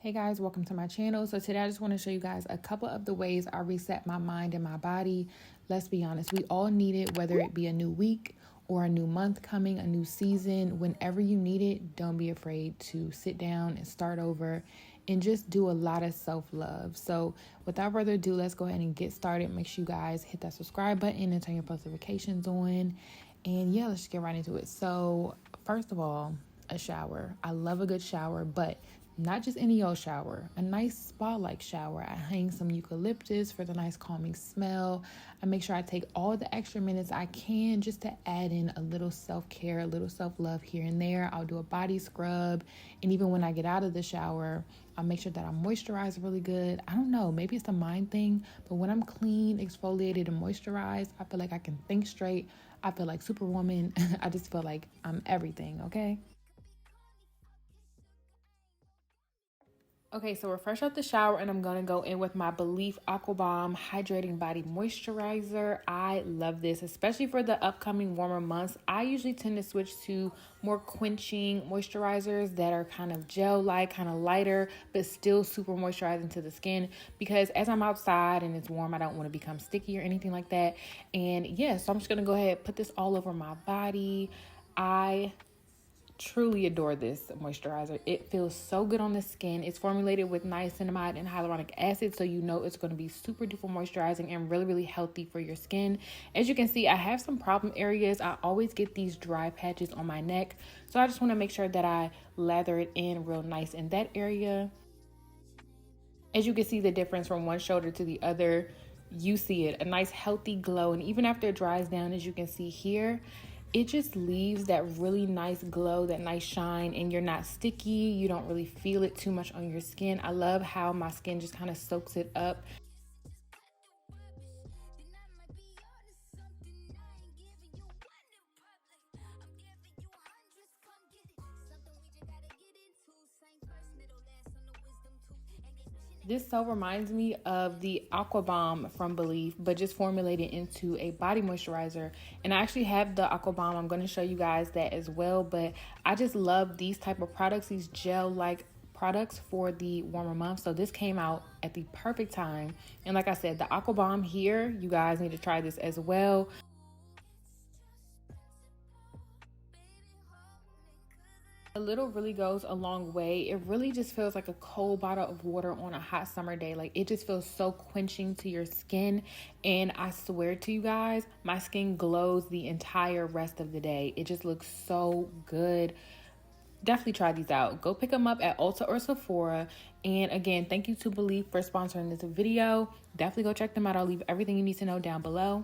Hey guys, welcome to my channel. So today I just want to show you guys a couple of the ways I reset my mind and my body. Let's be honest, we all need it, whether it be a new week or a new month coming, a new season. Whenever you need it, don't be afraid to sit down and start over and just do a lot of self-love. So without further ado, let's go ahead and get started. Make sure you guys hit that subscribe button and turn your post notifications on. And yeah, let's just get right into it. So first of all, a shower. I love a good shower, but not just any old shower, a nice spa-like shower. I hang some eucalyptus for the nice calming smell. I make sure I take all the extra minutes I can just to add in a little self-care, a little self-love here and there. I'll do a body scrub. And even when I get out of the shower, I'll make sure that I moisturize really good. I don't know, maybe it's a mind thing, but when I'm clean, exfoliated, and moisturized, I feel like I can think straight. I feel like Superwoman. I just feel like I'm everything, okay? Okay, so we're fresh out the shower and I'm going to go in with my Belif Aqua Bomb Hydrating Body Moisturizer. I love this, especially for the upcoming warmer months. I usually tend to switch to more quenching moisturizers that are kind of gel-like, kind of lighter, but still super moisturizing to the skin, because as I'm outside and it's warm, I don't want to become sticky or anything like that. And yeah, so I'm just going to go ahead and put this all over my body. I truly adore this moisturizer. It feels so good on the skin. It's formulated with niacinamide and hyaluronic acid, so you know it's going to be super duper moisturizing and really healthy for your skin. As you can see, I have some problem areas. I always get these dry patches on my neck, so I just want to make sure that I lather it in real nice in that area. As you can see the difference from one shoulder to the other, you see it, a nice healthy glow. And even after it dries down, as you can see here, it just leaves that really nice glow, that nice shine, and you're not sticky. You don't really feel it too much on your skin. I love how my skin just kind of soaks it up. This so reminds me of the Aqua Bomb from Belif, but just formulated into a body moisturizer. And I actually have the Aqua Bomb. I'm going to show you guys that as well. But I just love these type of products, these gel-like products for the warmer months. So this came out at the perfect time. And like I said, the Aqua Bomb here, you guys need to try this as well. A little really goes a long way. It really just feels like a cold bottle of water on a hot summer day. Like, it just feels so quenching to your skin. And I swear to you guys, my skin glows the entire rest of the day. It just looks so good. Definitely try these out. Go pick them up at Ulta or Sephora. And again, thank you to Belif for sponsoring this video. Definitely go check them out. I'll leave everything you need to know down below.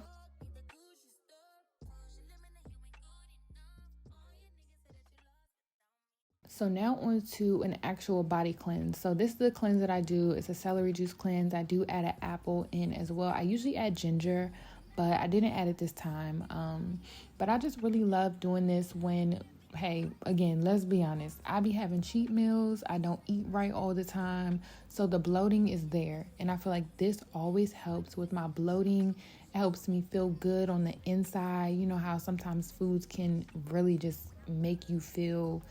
So now on to an actual body cleanse. So this is the cleanse that I do. It's a celery juice cleanse. I do add an apple in as well. I usually add ginger, but I didn't add it this time. But I just really love doing this when, hey, again, let's be honest, I be having cheat meals. I don't eat right all the time. So the bloating is there. And I feel like this always helps with my bloating. It helps me feel good on the inside. You know how sometimes foods can really just make you feel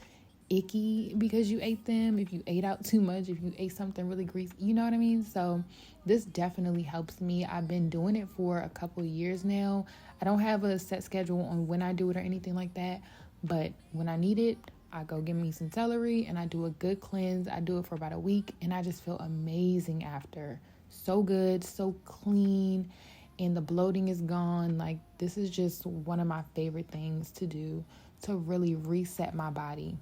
icky because you ate them, if you ate out too much, if you ate something really greasy, you know what I mean? So this definitely helps me. I've been doing it for a couple of years now. I don't have a set schedule on when I do it or anything like that, but when I need it, I go get me some celery and I do a good cleanse. I do it for about a week and I just feel amazing after. So good, so clean, and the bloating is gone. Like, this is just one of my favorite things to do to really reset my body.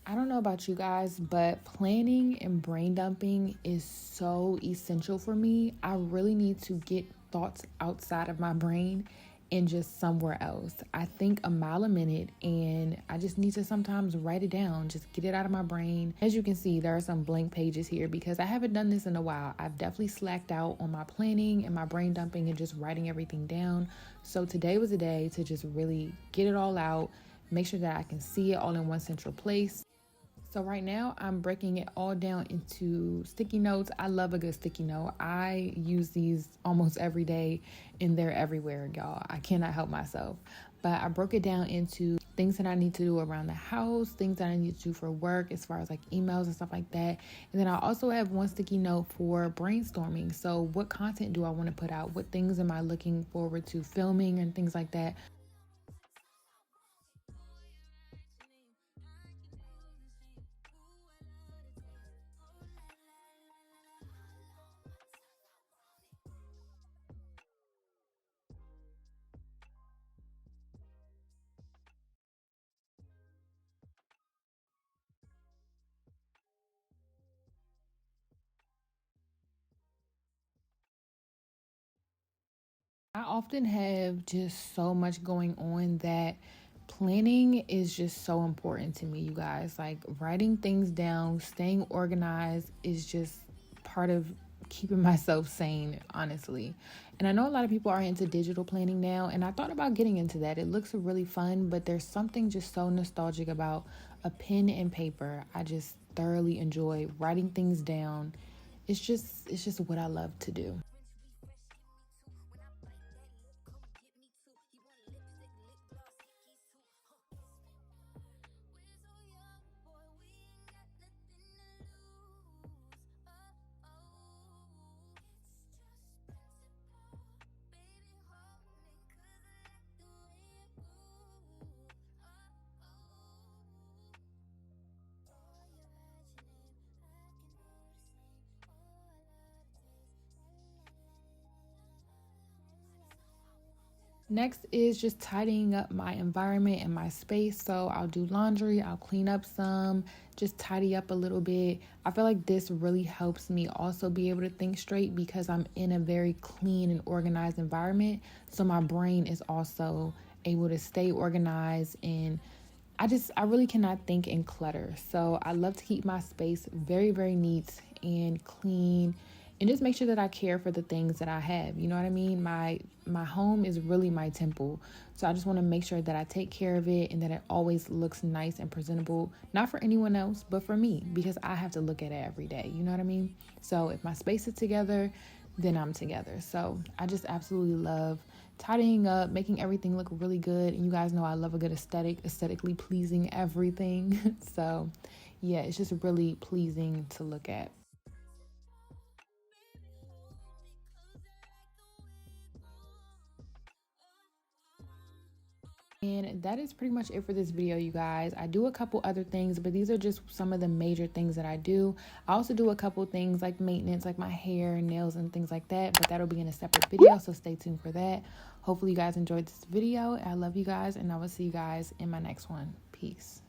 I don't know about you guys, but planning and brain dumping is so essential for me. I really need to get thoughts outside of my brain and just somewhere else. I think a mile a minute and I just need to sometimes write it down, just get it out of my brain. As you can see, there are some blank pages here because I haven't done this in a while. I've definitely slacked out on my planning and my brain dumping and just writing everything down. So today was a day to just really get it all out, make sure that I can see it all in one central place. So right now I'm breaking it all down into sticky notes. I love a good sticky note. I use these almost every day and they're everywhere, y'all. I cannot help myself. But I broke it down into things that I need to do around the house, things that I need to do for work as far as like emails and stuff like that. And then I also have one sticky note for brainstorming. So what content do I want to put out? What things am I looking forward to filming and things like that? I often have just so much going on that planning is just so important to me, you guys. Like writing things down, staying organized is just part of keeping myself sane, honestly. And I know a lot of people are into digital planning now, and I thought about getting into that. It looks really fun, but there's something just so nostalgic about a pen and paper. I just thoroughly enjoy writing things down. It's just what I love to do. Next is just tidying up my environment and my space. So I'll do laundry, I'll clean up some, just tidy up a little bit. I feel like this really helps me also be able to think straight because I'm in a very clean and organized environment. So my brain is also able to stay organized, and I really cannot think in clutter. So I love to keep my space very, very neat and clean and just make sure that I care for the things that I have. You know what I mean? My home is really my temple. So I just want to make sure that I take care of it and that it always looks nice and presentable, not for anyone else, but for me, because I have to look at it every day. You know what I mean? So if my space is together, then I'm together. So I just absolutely love tidying up, making everything look really good. And you guys know I love a good aesthetically pleasing everything. So yeah, it's just really pleasing to look at. And that is pretty much it for this video, you guys. I do a couple other things, but these are just some of the major things that I do. I also do a couple things like maintenance, like my hair, nails, and things like that, but that'll be in a separate video, so stay tuned for that. Hopefully you guys enjoyed this video. I love you guys, and I will see you guys in my next one. Peace.